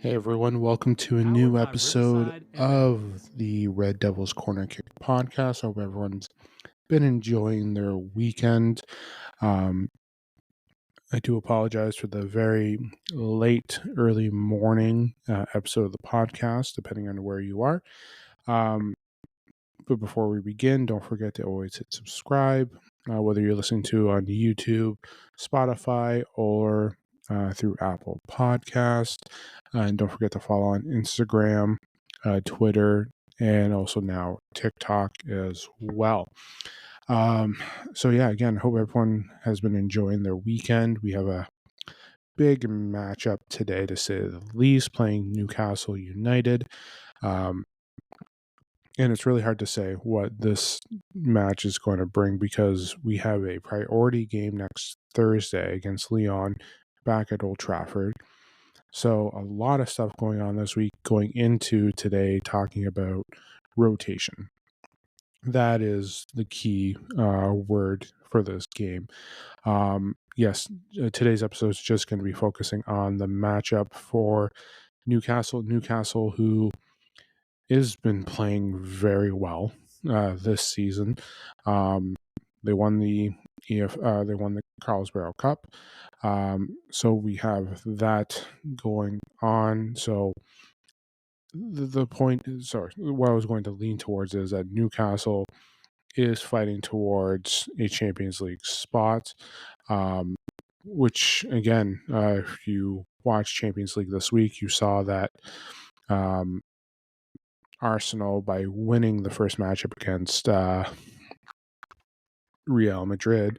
Hey everyone, welcome to a new episode of the Red Devils Corner Kick podcast. I hope everyone's been enjoying their weekend. Um, I do apologize for the very late, early morning episode of the podcast, depending on where you are. But before we begin, don't forget to always hit subscribe, whether you're listening to on YouTube, Spotify, or through Apple Podcast. And don't forget to follow on Instagram, Twitter, and also now TikTok as well. So yeah, again, hope everyone has been enjoying their weekend. We have a big matchup today, to say the least, playing Newcastle United. And it's really hard to say what this match is going to bring because we have a priority game next Thursday against Lyon back at Old Trafford. So a lot of stuff going on this week, going into today, talking about rotation. That is the key word for this game. Yes, today's episode is just going to be focusing on the matchup for Newcastle. Newcastle, who has been playing very well this season. They won the they won the Carlsborough Cup. So we have that going on. So the point is, sorry, what I was going to lean towards is that Newcastle is fighting towards a Champions League spot, which again, if you watched Champions League this week, you saw that Arsenal, by winning the first matchup against Real Madrid,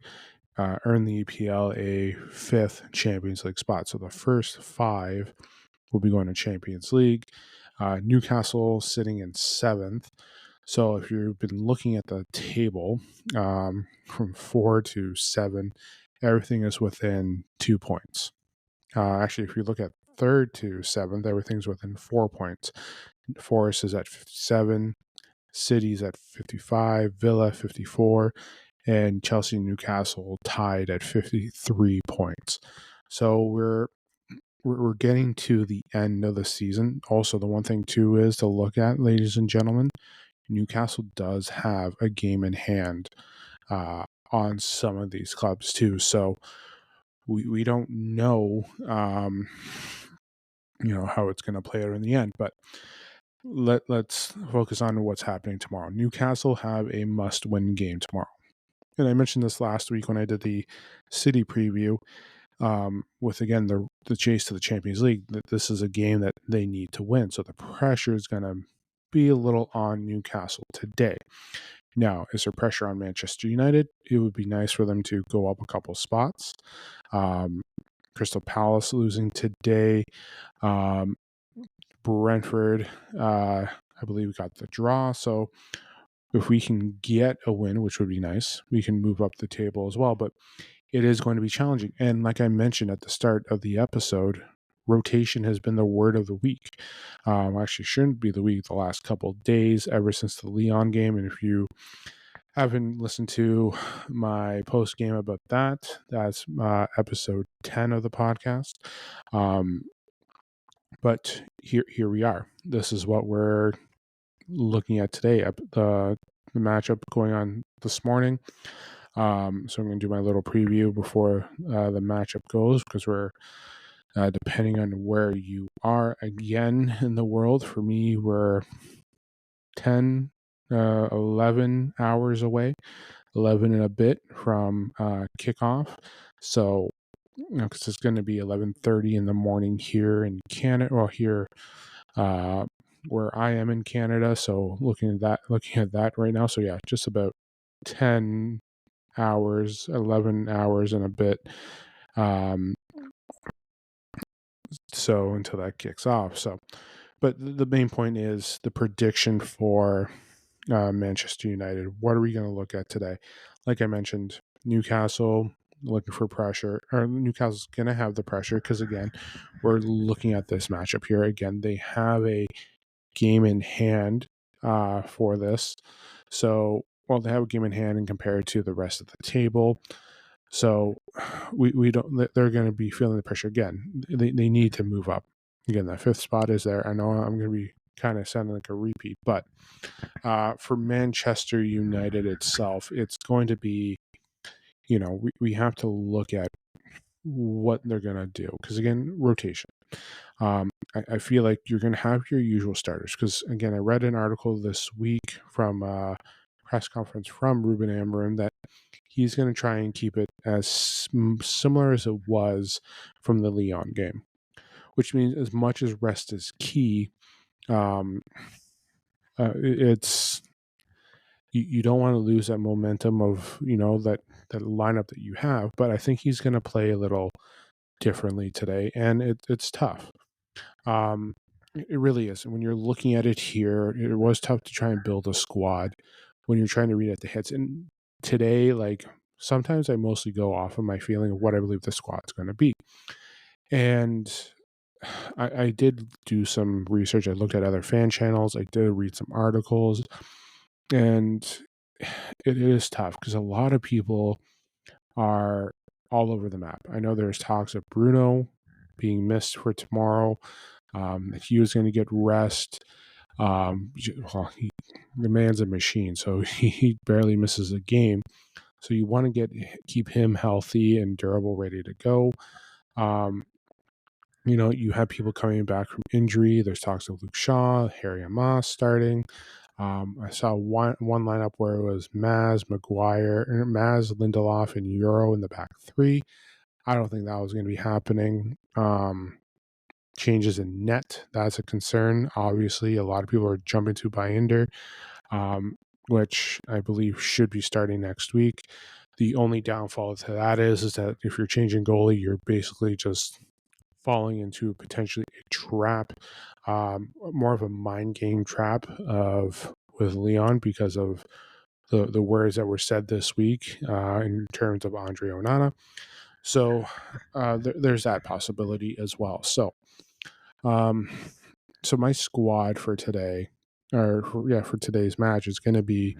earned the EPL a fifth Champions League spot. So the first five will be going to Champions League. Newcastle sitting in seventh. So if you've been looking at the table from 4 to 7, everything is within 2 points. Actually, if you look at third to 7th, everything's within 4 points. Forest is at 57, City's at 55, Villa 54, and Chelsea and Newcastle tied at 53 points. So we're getting to the end of the season. Also, the one thing too is to look at, ladies and gentlemen, Newcastle does have a game in hand on some of these clubs too. So we don't know, how it's going to play out in the end. But let's focus on what's happening tomorrow. Newcastle have a must-win game tomorrow. And I mentioned this last week when I did the City preview with, again, the chase to the Champions League, that this is a game that they need to win. So the pressure is going to be a little on Newcastle today. Now, is there pressure on Manchester United? It would be nice for them to go up a couple spots. Crystal Palace losing today. Brentford, I believe, got the draw. So if we can get a win, which would be nice, we can move up the table as well. But it is going to be challenging. And like I mentioned at the start of the episode, rotation has been the word of the week. Actually, shouldn't be the week, the last couple of days, ever since the Lyon game. And if you haven't listened to my post game about that, that's episode 10 of the podcast. But here we are. This is what we're looking at today. The matchup going on this morning. So I'm going to do my little preview before the matchup goes, because we're depending on where you are again in the world. For me, we're 10, 11 hours away, 11 and a bit from kickoff. So, because it's going to be 11:30 in the morning here in Canada, well, here where I am in Canada. So looking at that right now. So yeah, just about 10 hours, 11 hours and a bit. So until that kicks off. So, but the main point is the prediction for Manchester United. What are we going to look at today? Like I mentioned, Newcastle looking for pressure, or Newcastle's going to have the pressure because, again, we're looking at this matchup here. Again, they have a game in hand for this. So, well, they have a game in hand and compared to the rest of the table. So we don't. They're going to be feeling the pressure again. They need to move up. again, that fifth spot is there. I know I'm going to be kind of sounding like a repeat, but for Manchester United itself, it's going to be, we have to look at what they're going to do. Because again, rotation. I feel like you're going to have your usual starters. Because again, I read an article this week from a press conference from Ruben Amorim that he's going to try and keep it as similar as it was from the Lyon game, which means as much as rest is key, it's you don't want to lose that momentum of that lineup that you have. But I think he's going to play a little differently today, and it's tough. It really is. And when you're looking at it here, it was tough to try and build a squad when you're trying to read at the hits. And today, like sometimes I mostly go off of my feeling of what I believe the squad's going to be. And I did do some research. I looked at other fan channels. I did read some articles, and it is tough because a lot of people are all over the map. I know there's talks of Bruno being missed for tomorrow. That he was going to get rest. The man's a machine, so he barely misses a game. So you want to keep him healthy and durable, ready to go. You have people coming back from injury. There's talks of Luke Shaw, Harry Amos starting. I saw one lineup where it was Maz, Lindelof, and Euro in the back three. I don't think that was going to be happening. Changes in net, that's a concern. Obviously, a lot of people are jumping to Binder, which I believe should be starting next week. The only downfall to that is that if you're changing goalie, you're basically just falling into potentially a trap, more of a mind game trap with Leon because of the words that were said this week in terms of Andre Onana. So there's that possibility as well. So my squad for today, for today's match is going to be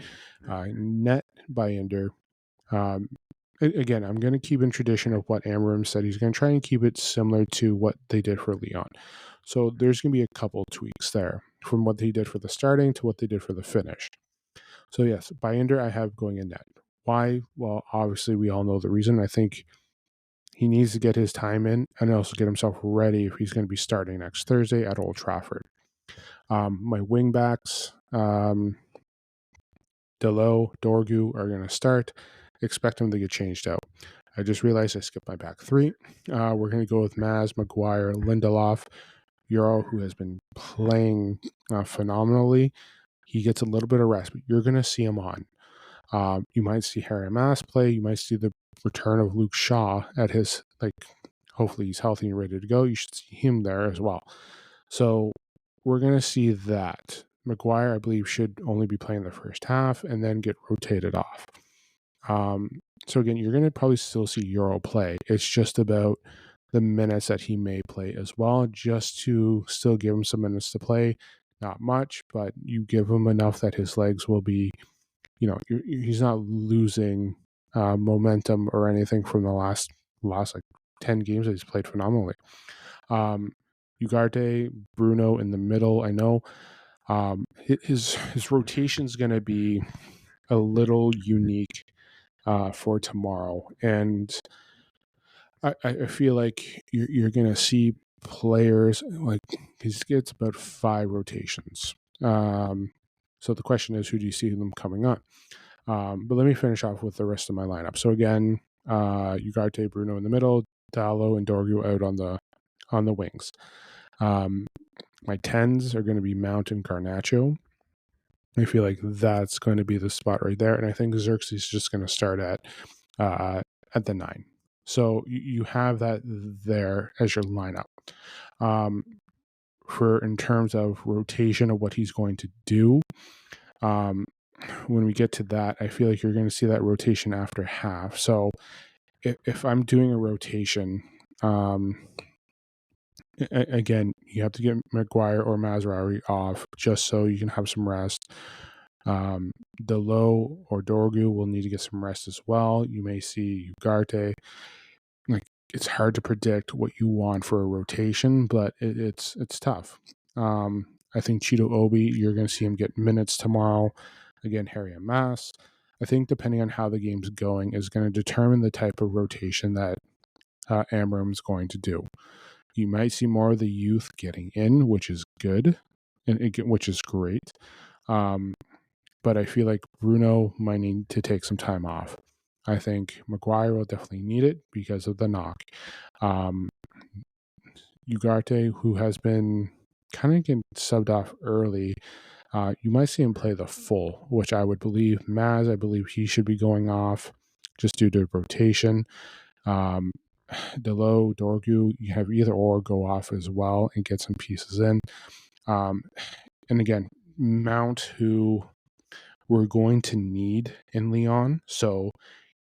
net by Ender. Again, I'm going to keep in tradition of what Amorim said. He's going to try and keep it similar to what they did for Leon. So there's going to be a couple tweaks there from what they did for the starting to what they did for the finish. So yes, by Ender, I have going in net. Why? Well, obviously we all know the reason. I think he needs to get his time in and also get himself ready if he's going to be starting next Thursday at Old Trafford. My wingbacks, Delo, Dorgu are going to start. Expect them to get changed out. I just realized I skipped my back three. We're going to go with Maz, Maguire, Lindelof, Euro, who has been playing phenomenally. He gets a little bit of rest, but you're going to see him on. You might see Harry Mass play. You might see the return of Luke Shaw at his, hopefully he's healthy and ready to go. You should see him there as well. So we're going to see that. Maguire, I believe, should only be playing the first half and then get rotated off. So again, you're going to probably still see Euro play. It's just about the minutes that he may play as well, just to still give him some minutes to play. Not much, but you give him enough that his legs will be, he's not losing momentum or anything from the last 10 games that he's played phenomenally. Ugarte, Bruno in the middle. I know his rotation is going to be a little unique for tomorrow, and I feel like you're going to see players he gets about 5 rotations. So the question is, who do you see them coming on? But let me finish off with the rest of my lineup. So again, Ugarte, Bruno in the middle, Dallo and Dorgu out on the wings. My 10s are going to be Mount and Garnacho. I feel like that's going to be the spot right there, and I think Xerxes is just going to start at the 9. So you have that there as your lineup. In terms of rotation of what he's going to do, when we get to that, I feel like you're going to see that rotation after half. So if I'm doing a rotation, again, you have to get Maguire or Mazraoui off just so you can have some rest. Delo or Dorgu will need to get some rest as well. You may see Ugarte. it's hard to predict what you want for a rotation, but it's tough. I think Cheeto Obi, you're going to see him get minutes tomorrow. Again, Harry and Mass. I think depending on how the game's going is going to determine the type of rotation that Amram's going to do. You might see more of the youth getting in, which is good, which is great. But I feel like Bruno might need to take some time off. I think Maguire will definitely need it because of the knock. Ugarte, who has been kind of getting subbed off early, you might see him play the full, which I would believe. Maz, I believe he should be going off just due to rotation. Delo, Dorgu, you have either or go off as well and get some pieces in. And again, Mount, who we're going to need in Lyon. So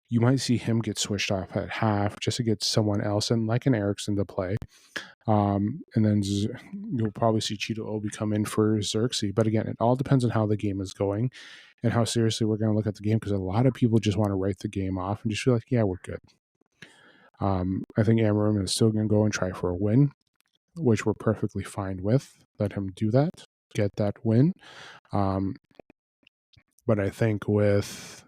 you might see him get switched off at half just to get someone else in, like an Ericsson, to play. And then you'll probably see Cheeto Obi come in for Xerxes. But again, it all depends on how the game is going and how seriously we're going to look at the game, because a lot of people just want to write the game off and just feel like, yeah, we're good. I think Amarim is still going to go and try for a win, which we're perfectly fine with. Let him do that, get that win. But I think with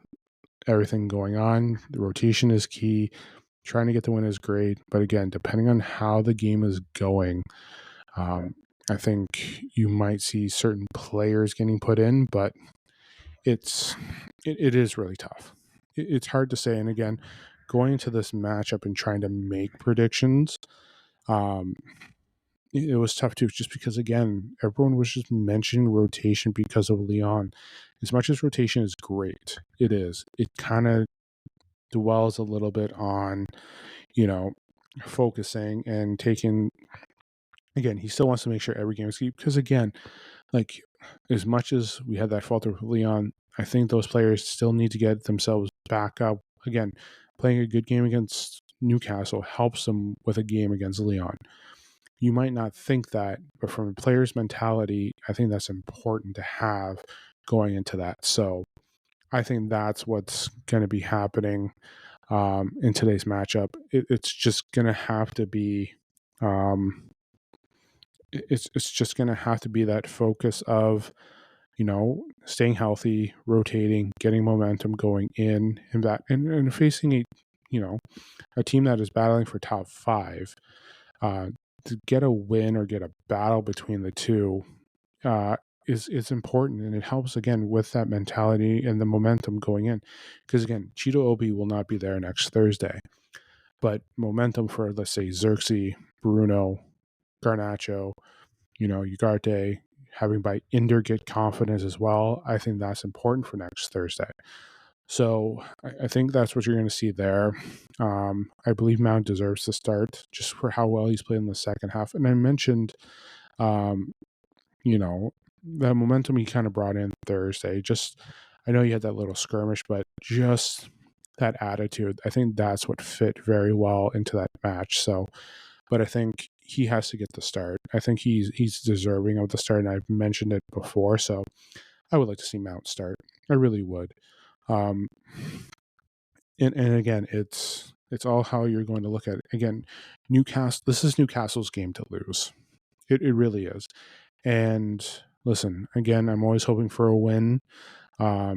everything going on, the rotation is key. Trying to get the win is great. But again, depending on how the game is going, I think you might see certain players getting put in, but it is really tough. It's hard to say. And again, going into this matchup and trying to make predictions, it was tough too, just because, again, everyone was just mentioning rotation because of Lyon. As much as rotation is great, it is. It kind of dwells a little bit on, focusing and taking. Again, he still wants to make sure every game is keep, because again, like, as much as we had that falter with Leon, I think those players still need to get themselves back up. Again, playing a good game against Newcastle helps them with a game against Leon. You might not think that, but from a player's mentality, I think that's important to have going into that. So I think that's what's going to be happening in today's matchup. It's just going to have to be it's just going to have to be that focus of, staying healthy, rotating, getting momentum going in, and that, and facing a team that is battling for top 5. To get a win or get a battle between the two is important, and it helps again with that mentality and the momentum going in. Because again, Cheeto Obi will not be there next Thursday, but momentum for, let's say, Xerxes, Bruno, Garnacho, Ugarte, having by Inder get confidence as well. I think that's important for next Thursday. So I think that's what you're going to see there. I believe Mount deserves to start just for how well he's played in the second half. And I mentioned, that momentum he kind of brought in Thursday. I know you had that little skirmish, but just that attitude, I think that's what fit very well into that match. So, but I think he has to get the start. I think he's deserving of the start, and I've mentioned it before. So I would like to see Mount start. I really would. And again, it's all how you're going to look at it. Again, Newcastle. This is Newcastle's game to lose. It really is. And listen, again, I'm always hoping for a win, but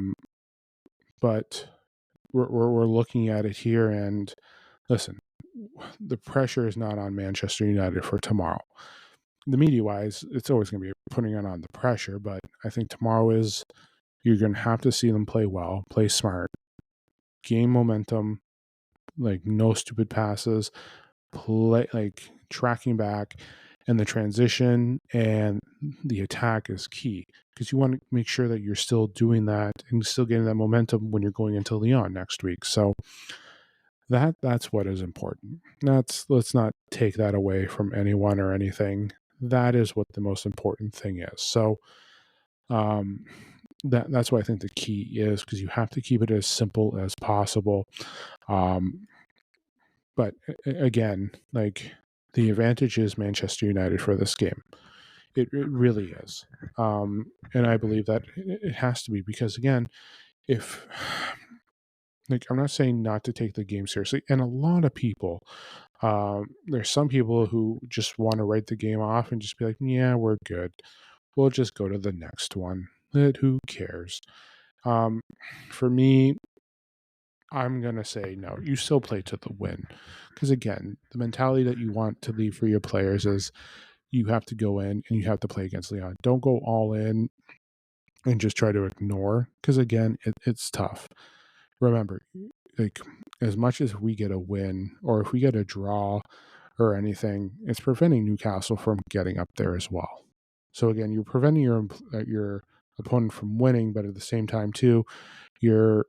we're looking at it here, and listen, the pressure is not on Manchester United for tomorrow. The media-wise, it's always going to be putting it on the pressure, but I think tomorrow you're going to have to see them play well, play smart, gain momentum, like no stupid passes, play like tracking back, and the transition and the attack is key, because you want to make sure that you're still doing that and still getting that momentum when you're going into Lyon next week. So that's what is important. Let's not take that away from anyone or anything. That is what the most important thing is. So that's why I think the key is, because you have to keep it as simple as possible. But again, like, the advantage is Manchester United for this game. It really is. And I believe that it has to be, because again, if, like, I'm not saying not to take the game seriously, and a lot of people There's some people who just want to write the game off and just be like, yeah, we're good. We'll just go to the next one. Who cares? Um, for me, I'm going to say no. You still play to the win. Because again, the mentality that you want to leave for your players is you have to go in and you have to play against Leon. Don't go all in and just try to ignore. Because again, it's tough. Remember, like as much as we get a win or if we get a draw or anything, it's preventing Newcastle from getting up there as well. So again, you're preventing your opponent from winning, but at the same time too, you're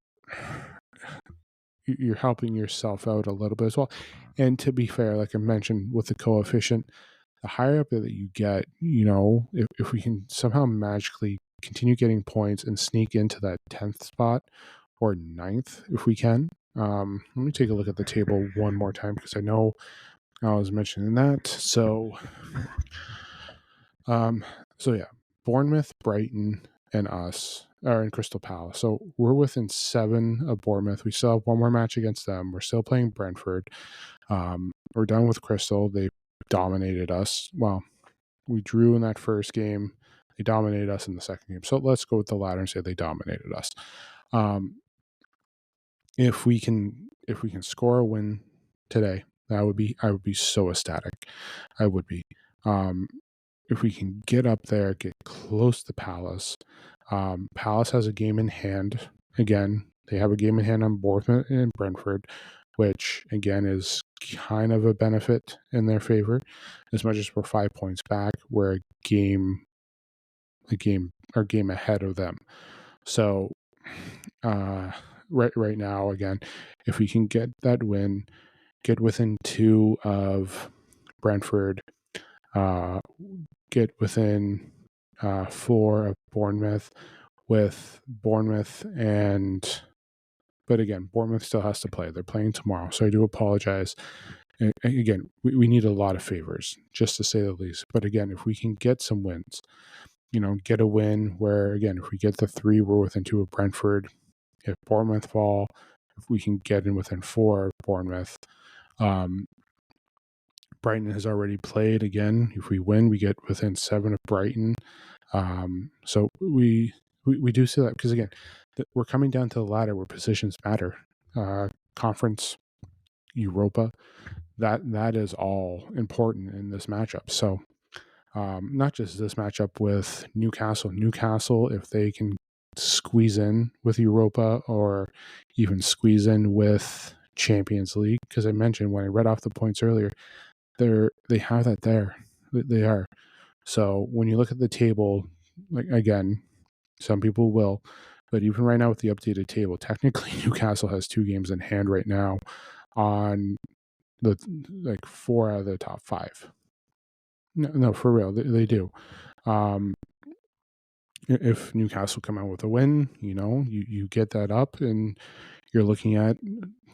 you're helping yourself out a little bit as well. And to be fair, like I mentioned with the coefficient, the higher up that you get, if we can somehow magically continue getting points and sneak into that 10th spot or ninth, if we can. Let me take a look at the table one more time because I know I was mentioning that. Um, so yeah, Bournemouth, Brighton, and us are in Crystal Palace. So we're within 7 of Bournemouth. We still have one more match against them. We're still playing Brentford. We're done with Crystal. They dominated us. Well, we drew in that first game. They dominated us in the second game. So let's go with the latter and say they dominated us. If we can score a win today, I would be so ecstatic. I would be. If we can get up there, get close to Palace. Palace has a game in hand. Again, they have a game in hand on Bournemouth and Brentford, which again is kind of a benefit in their favor. As much as we're 5 points back, we're a game ahead of them. So right now, again, if we can get that win, get within 2 of Brentford, get within 4 of Bournemouth, with Bournemouth but again, Bournemouth still has to play. They're playing tomorrow, so I do apologize. And again, we need a lot of favors, just to say the least. But again, if we can get some wins, get a win where, again, if we get the 3, we're within 2 of Brentford. If Bournemouth fall, if we can get in within 4 of Bournemouth. Brighton has already played. Again, if we win, we get within 7 of Brighton. So we do see that because, again, we're coming down to the ladder where positions matter. Conference, Europa, that is all important in this matchup. So not just this matchup with Newcastle. Newcastle, if they can squeeze in with Europa or even squeeze in with Champions League, because I mentioned when I read off the points earlier, they have that there. They are. So when you look at the table, like again, some people will, but even right now with the updated table, technically Newcastle has 2 games in hand right now on the 4 out of the top 5. No, for real, they do. If Newcastle come out with a win, you get that up, and you're looking at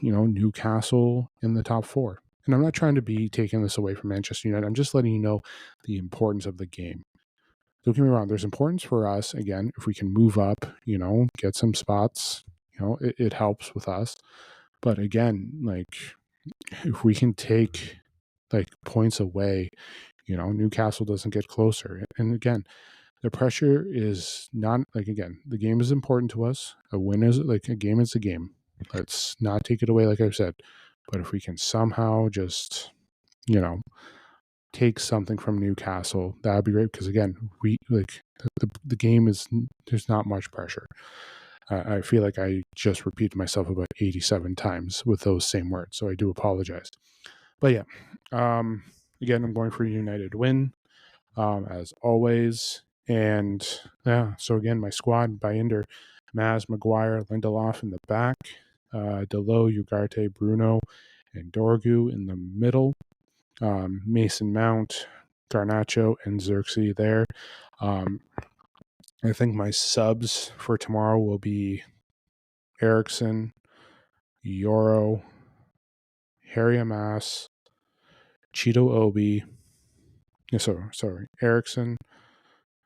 Newcastle in the top 4. And I'm not trying to be taking this away from Manchester United. I'm just letting you know the importance of the game. Don't get me wrong. There's importance for us. Again, if we can move up, get some spots, it helps with us. But again, if we can take points away, Newcastle doesn't get closer. And again, the pressure is not again, the game is important to us. A win is a game is a game. Let's not take it away, like I've said. But if we can somehow just, take something from Newcastle, that would be great. Because again, we the game is, there's not much pressure. I feel like I just repeated myself about 87 times with those same words, so I do apologize. But yeah, again, I'm going for a United win, as always. And yeah, so again, my squad: Binder, Maz, Maguire, Lindelof in the back, Delo, Ugarte, Bruno, and Dorgu in the middle. Mason Mount, Garnacho, and Xerxes there. I think my subs for tomorrow will be Ericsson, Yoro, Harry Amas, Cheeto Obi. Sorry, Ericsson,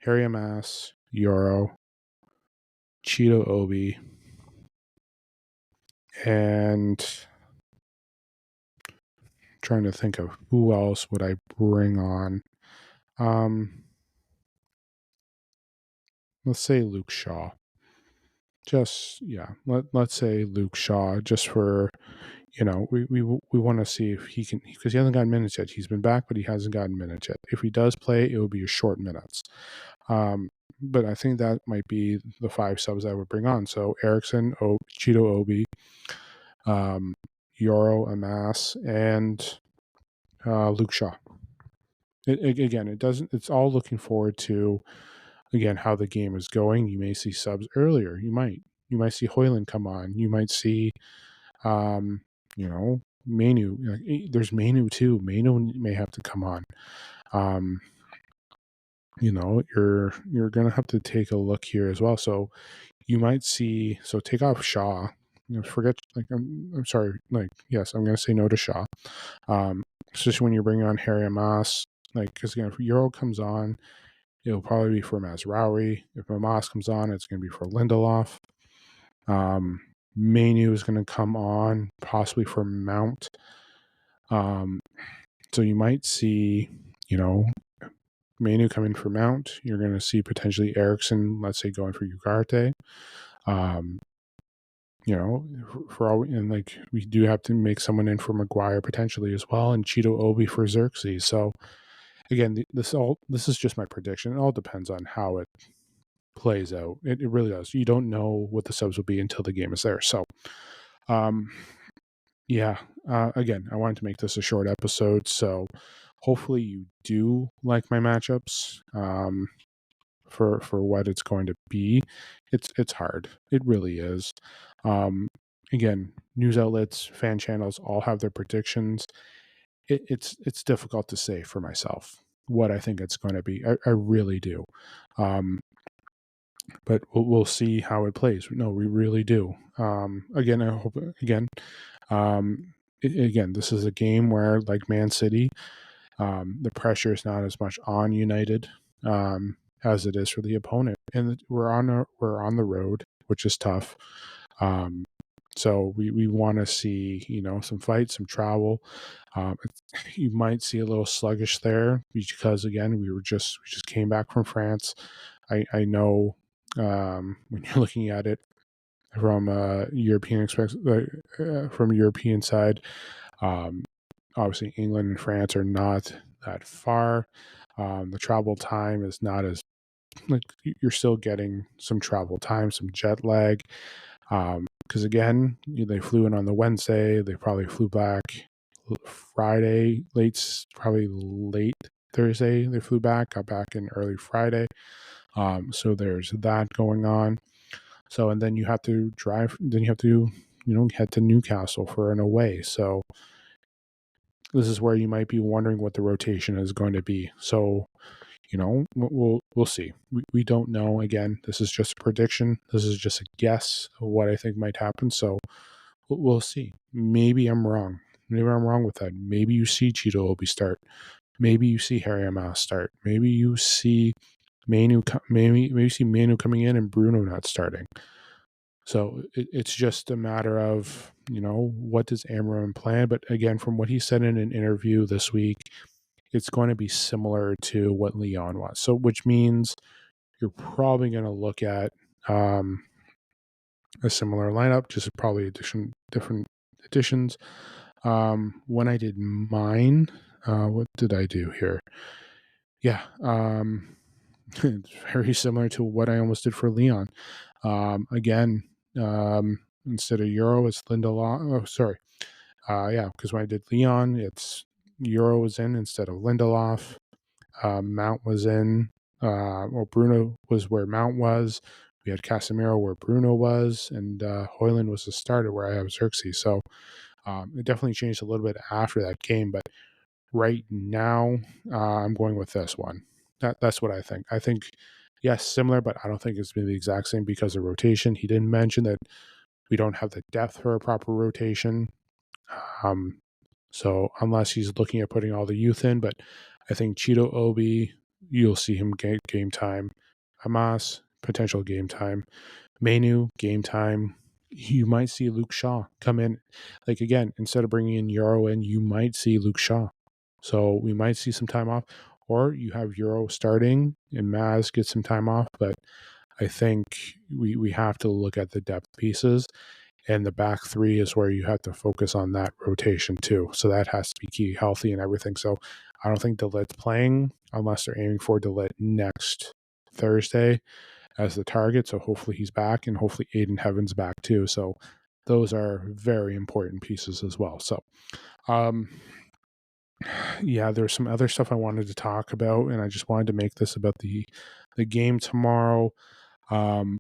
Harry Amas, Yoro, Cheeto Obi, and trying to think of who else would I bring on. Um, let's say Luke Shaw. Just yeah, let's say Luke Shaw, just for we want to see if he can, because he hasn't gotten minutes yet. He's been back, but he hasn't gotten minutes yet. If he does play, it will be a short minutes. But I think that might be the 5 subs I would bring on. So Ericsson, Cheeto Obi, Yoro Amas, and Luke Shaw. Again, it doesn't. It's all looking forward to, again, how the game is going. You may see subs earlier. You might see Hoyland come on. You might see, um, Manu. There's Manu too. Manu may have to come on. You're gonna have to take a look here as well. So you might see. So take off Shaw. Forget. I'm sorry. Yes, I'm gonna say no to Shaw. Especially when you're bringing on Harry Amas. Because again, if Euro comes on, it'll probably be for Mazraoui. If Amas comes on, it's going to be for Lindelof. Manu is going to come on, possibly for Mount. So you might see, Manu coming for Mount. You're going to see potentially Ericsson, let's say, going for Ugarte. For all, and we do have to make someone in for Maguire potentially as well, and Cheeto Obi for Xerxes. So again, this is just my prediction. It all depends on how it plays out. It really does. You don't know what the subs will be until the game is there. So, again, I wanted to make this a short episode. So hopefully you do like my matchups. For what it's going to be, it's hard. It really is. Again, news outlets, fan channels all have their predictions. It's difficult to say for myself what I think it's going to be. I really do. But we'll see how it plays. No, we really do. Again, I hope again, this is a game where, like Man City, the pressure is not as much on United as it is for the opponent, and we're on the road, which is tough. So we want to see, some fights, some travel. You might see a little sluggish there because, again, we just came back from France. I know, when you're looking at it from from European side, obviously England and France are not that far. The travel time is not as, you're still getting some travel time, some jet lag. Because again, they flew in on the Wednesday. They probably flew back Friday, probably late Thursday. They flew back, got back in early Friday. So there's that going on. So, and then you have to drive. Then you have to, head to Newcastle for an away. So this is where you might be wondering what the rotation is going to be. So, we'll see. We don't know. Again, this is just a prediction. This is just a guess of what I think might happen. So we'll see. Maybe I'm wrong. Maybe I'm wrong with that. Maybe you see Cheeto Obi start. Maybe you see Harry Amas start. Maybe you see Manu. Maybe you see Manu coming in and Bruno not starting. So it's just a matter of, what does Amarim plan? But again, from what he said in an interview this week, it's going to be similar to what Leon was. So, which means you're probably going to look at a similar lineup, just probably different additions. When I did mine, what did I do here? Yeah, it's very similar to what I almost did for Leon. Again, instead of Euro, it's Lindelof. Oh, sorry. Because when I did Leon, it's Euro was in instead of Lindelof. Mount was in. Bruno was where Mount was. We had Casemiro where Bruno was, and Hoyland was the starter where I have Xerxes. So it definitely changed a little bit after that game, but right now I'm going with this one. That's what I think. I think, yes, similar, but I don't think it's been the exact same because of rotation. He didn't mention that we don't have the depth for a proper rotation. So unless he's looking at putting all the youth in, but I think Cheeto Obi, you'll see him get game time. Hamas, potential game time. Manu, game time. you might see Luke Shaw come in. Like, again, instead of bringing in Euro in, you might see Luke Shaw. So we might see some time off, or you have Euro starting and Maz get some time off. But I think we have to look at the depth pieces, and the back three is where you have to focus on that rotation too. So that has to be key, healthy and everything. So I don't think Delet's playing unless they're aiming for Delet next Thursday as the target. So hopefully he's back, and hopefully Aiden Heaven's back too. So those are very important pieces as well. So um yeah, there's some other stuff I wanted to talk about, and I just wanted to make this about the game tomorrow. Um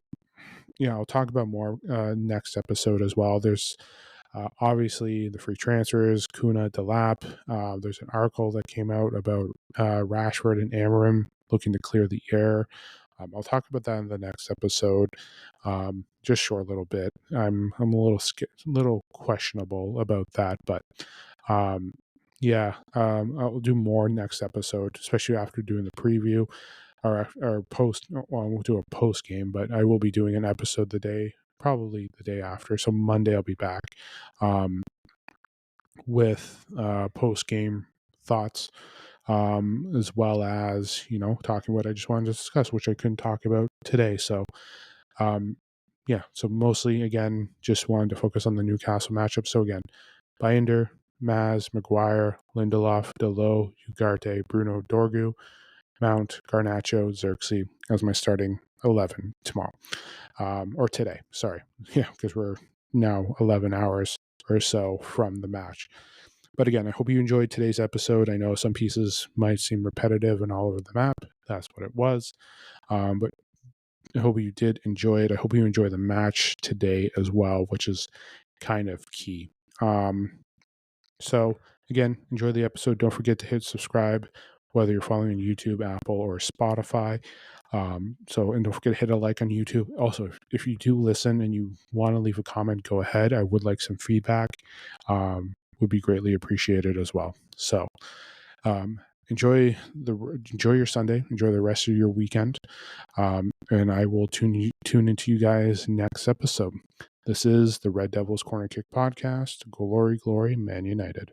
yeah, I'll talk about more next episode as well. There's obviously the free transfers, Kuna, Delap. There's an article that came out about Rashford and Amarim looking to clear the air. I'll talk about that in the next episode. Just short little bit. I'm a little questionable about that, but um, yeah, I'll do more next episode, especially after doing the preview or post. Well, we'll do a post game, but I will be doing an episode probably the day after. So Monday I'll be back um, with post game thoughts, as well as talking what I just wanted to discuss, which I couldn't talk about today. So um, yeah, so mostly again, just wanted to focus on the Newcastle matchup. So again, Binder, Maz, Maguire, Lindelof, Delo, Ugarte, Bruno, Dorgu, Mount, Garnacho, Xerxes as my starting 11 tomorrow, or today. Sorry, yeah, because we're now 11 hours or so from the match. But again, I hope you enjoyed today's episode. I know some pieces might seem repetitive and all over the map. That's what it was. But I hope you did enjoy it. I hope you enjoy the match today as well, which is kind of key. So again, enjoy the episode. Don't forget to hit subscribe, whether you're following on YouTube, Apple, or Spotify. And don't forget to hit a like on YouTube. Also, if you do listen and you want to leave a comment, go ahead. I would like some feedback. Would be greatly appreciated as well. So enjoy your Sunday. Enjoy the rest of your weekend. And I will tune into you guys next episode. This is the Red Devils Corner Kick Podcast. Glory, glory, Man United.